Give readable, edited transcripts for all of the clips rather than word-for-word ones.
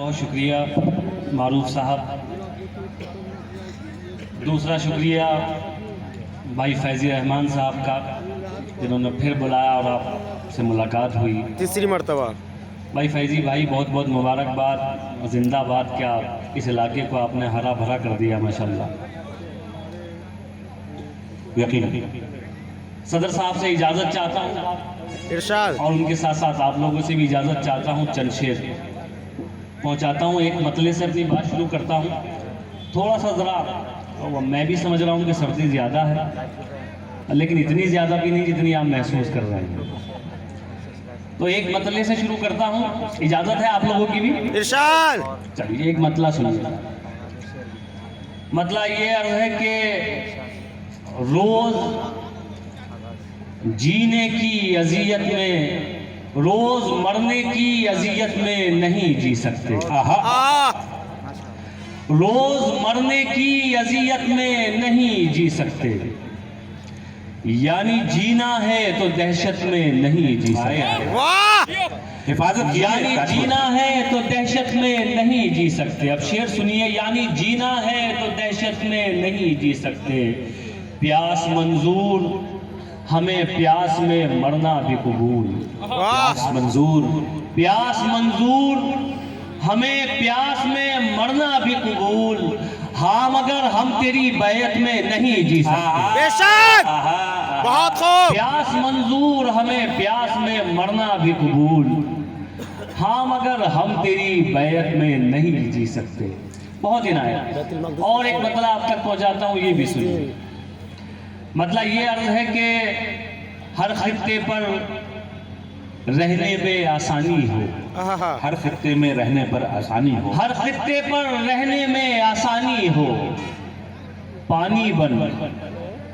बहुत शुक्रिया मारूफ साहब। दूसरा शुक्रिया भाई फैज़ी रहमान साहब का, जिन्होंने फिर बुलाया और आपसे मुलाकात हुई। तीसरी मर्तबा भाई फैज़ी भाई, बहुत बहुत मुबारकबाद, जिंदाबाद। क्या इस इलाके को आपने हरा भरा कर दिया माशाल्लाह। यकीन सदर साहब से इजाज़त चाहता हूँ इरशाद और उनके साथ साथ आप लोगों से भी इजाज़त चाहता हूँ। चंद शेर पहुँचाता हूँ, एक मतले से अपनी बात शुरू करता हूँ। थोड़ा सा ज़रा मैं भी समझ रहा हूँ कि सर्दी ज़्यादा है, लेकिन इतनी ज़्यादा भी नहीं जितनी आप महसूस कर रहे हैं। तो एक मतले से शुरू करता हूँ, इजाज़त है आप लोगों की भी? इरशाद। चलिए एक मतला सुनिए। मतला ये अर्ज है कि रोज़ जीने की अजियत में, रोज़ मरने की अजियत में नहीं जी सकते। रोज़ मरने की अजियत में नहीं जी सकते, यानी जीना है तो दहशत में नहीं जी सकते। वाह, हिफाजत, यानी जीना है तो दहशत में नहीं जी सकते। अब शेर सुनिए, यानी जीना है तो दहशत में नहीं जी सकते। प्यास मंजूर, हमें प्यास में मरना भी कबूल। प्यास मंजूर, प्यास मंजूर, हमें प्यास में मरना भी कबूल। हाँ मगर हम तेरी बैत में नहीं जी सकते। बेशक, बहुत खूब। प्यास मंजूर, हमें प्यास में मरना भी कबूल। हाँ मगर हम तेरी बैत में नहीं जी सकते। बहुत इनायत। और एक मतलब आप तक पहुंचाता हूँ, ये भी सुनिए। मतलब ये अर्ज है कि हर खित्ते पर रहने में आसानी हो। हर खित्ते में रहने पर आसानी हो। हर खित्ते पर रहने में आसानी हो। पानी बन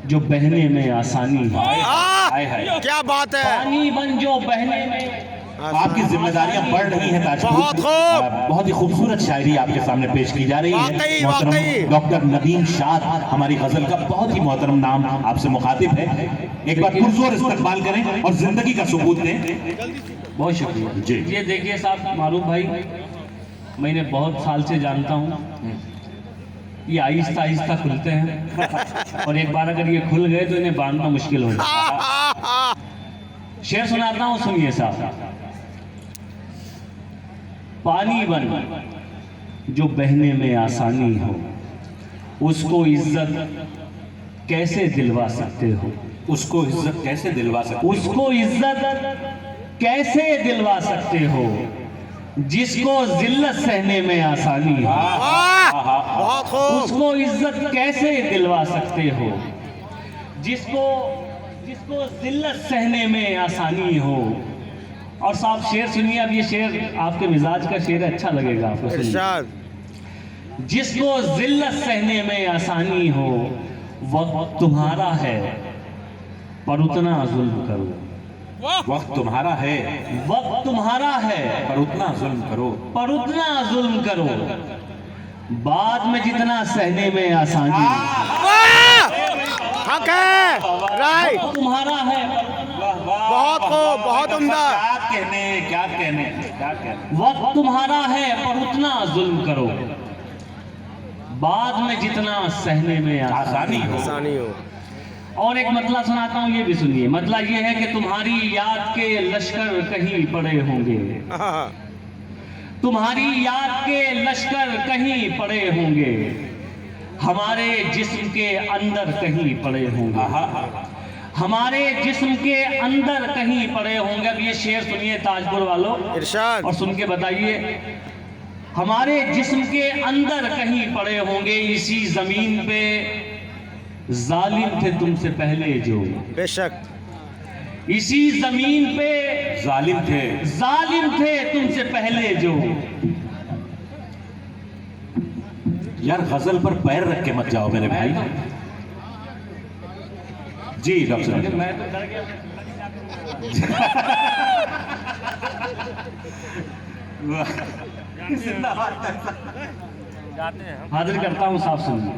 जो बहने में आसानी हो। हाय हाय, क्या बात है। पानी बन जो बहने में। आपकी जिम्मेदारियां बढ़ रही हैं ताजपुर। बहुत खूब। बहुत ही खूबसूरत शायरी आपके सामने पेश की जा रही है। वाकई, मोहतरम वाकई। डॉक्टर नदीम शाद, हमारी गजल का बहुत ही मोहतरम नाम, आपसे मुखातिब है। एक बार पुरजोर इस्तकबाल करें और जिंदगी का सबूत दें। बहुत शुक्रिया जी। ये देखिए साहब मारूफ भाई, मैं इन्हें बहुत साल से जानता हूँ। ये आहिस्ता आहिस्ता खुलते हैं और एक बार अगर ये खुल गए तो इन्हें बांधना मुश्किल हो जाता है। शेर सुनाता हूँ, सुनिए साहब। पानी बन जो बहने में आसानी हो, उसको इज्जत कैसे दिलवा सकते हो। उसको इज्जत कैसे दिलवा सकते हो। उसको इज्जत कैसे दिलवा सकते हो, जिसको जिल्लत सहने में आसानी हो। बहुत खूब। उसको इज्जत कैसे दिलवा सकते हो, जिसको जिल्लत सहने में आसानी हो। और साहब शेर सुनिए। अब ये शेर आपके मिजाज का शेर है, अच्छा लगेगा आपको सुनिए। इरशाद। जिसको जिल्लत सहने में आसानी हो, वक्त तुम्हारा है पर उतना जुल्म करो। वक्त तुम्हारा है वक्त तुम्हारा है पर उतना जुल्म करो। पर उतना जुल्म करो, बाद में जितना सहने में आसानी। हक है, राइट। वक्त तुम्हारा है, बहुत खूब, बहुत उम्दा। क्या कहने। वक्त तुम्हारा है पर उतना जुल्म करो, बाद में जितना सहने में आसानी हो। आसानी हो। और एक मतलब सुनाता हूँ, ये भी सुनिए। मतलब ये है कि तुम्हारी याद के लश्कर कहीं पड़े होंगे। तुम्हारी याद के लश्कर कहीं पड़े होंगे, हमारे जिस्म के अंदर कहीं पड़े होंगे। हमारे जिस्म के अंदर कहीं पड़े होंगे। अब ये शेर सुनिए ताजपुर वालों, इरशाद। और सुन के बताइए। हमारे जिस्म के अंदर कहीं पड़े होंगे, इसी जमीन पे जालिम थे तुमसे पहले जो। बेशक। इसी जमीन पे जालिम थे तुमसे पहले जो। यार गजल पर पैर रख के मत जाओ मेरे भाई। जी डॉक्टर, मैं तो डर गया। हाजिर करता हूँ, साफ सुनिए।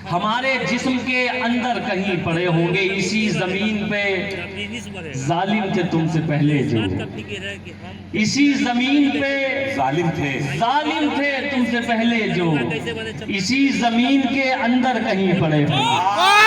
हमारे जिस्म के अंदर कहीं पड़े होंगे, इसी जमीन पे जालिम थे तुमसे पहले जो, इसी जमीन पे जालिम थे तुमसे पहले जो, इसी जमीन के अंदर कहीं पड़े होंगे।